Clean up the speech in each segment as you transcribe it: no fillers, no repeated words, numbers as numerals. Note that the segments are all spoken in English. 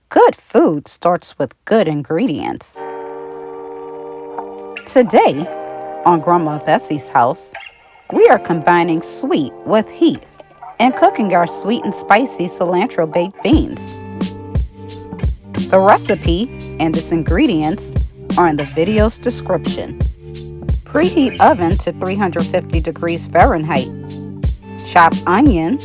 Good food starts with good ingredients. Today, on Grandma Bessie's house, we are combining sweet with heat and cooking our sweet and spicy cilantro baked beans. The recipe and its ingredients are in the video's description. Preheat oven to 350 degrees Fahrenheit. Chop onion,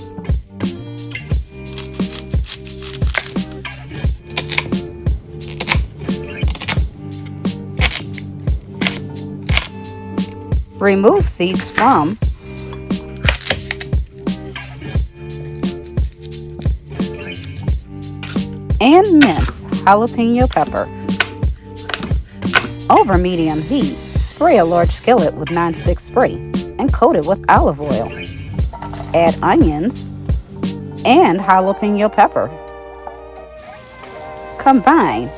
remove seeds from, and mince jalapeno pepper. Over medium heat, spray a large skillet with nonstick spray and coat it with olive oil. Add onions and jalapeno pepper. Combine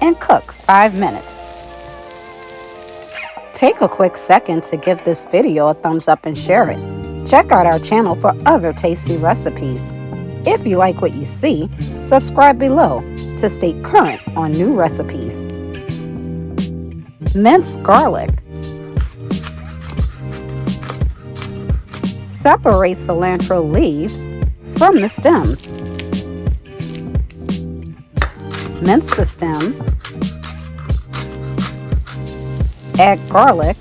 and cook 5 minutes. Take a quick second to give this video a thumbs up and share it. Check out our channel for other tasty recipes. If you like what you see, subscribe below to stay current on new recipes. Minced garlic. Separate cilantro leaves from the stems. Mince the stems. Add garlic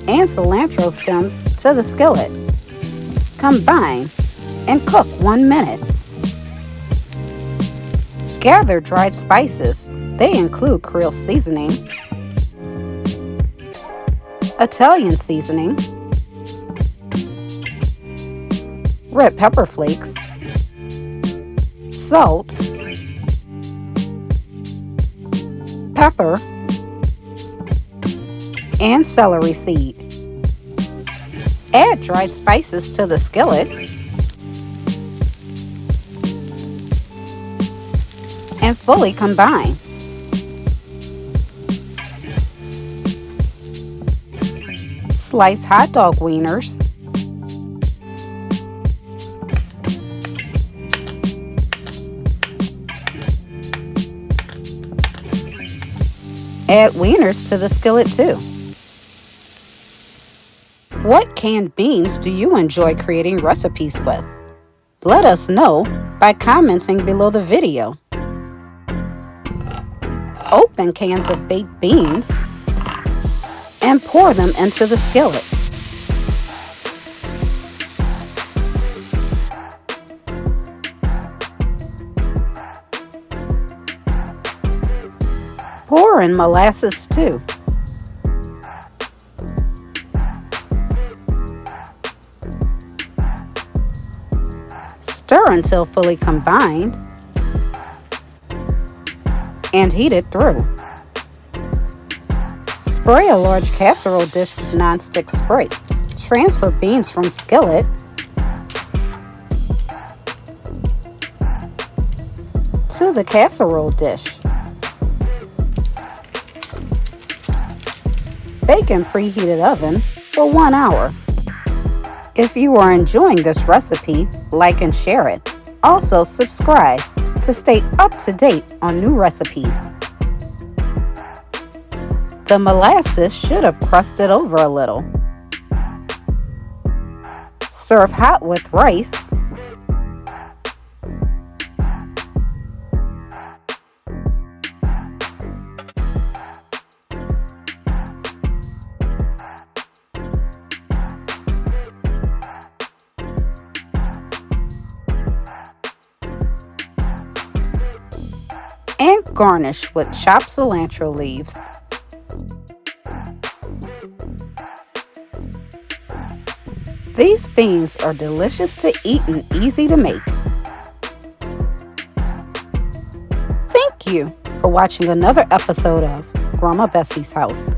and cilantro stems to the skillet. Combine and cook 1 minute. Gather dried spices. They include Creole seasoning, Italian seasoning, red pepper flakes, salt, pepper, and celery seed. Add dried spices to the skillet and fully combine. Slice hot dog wieners, add wieners to the skillet too. What canned beans do you enjoy creating recipes with? Let us know by commenting below the video. Open cans of baked beans and pour them into the skillet. Pour in molasses too. Stir until fully combined and heat it through. Spray a large casserole dish with nonstick spray. Transfer beans from skillet to the casserole dish. Bake in preheated oven for 1 hour. If you are enjoying this recipe, like and share it. Also subscribe to stay up to date on new recipes. The molasses should have crusted over a little. Serve hot with rice. And garnish with chopped cilantro leaves. These beans are delicious to eat and easy to make. Thank you for watching another episode of Grandma Bessie's House.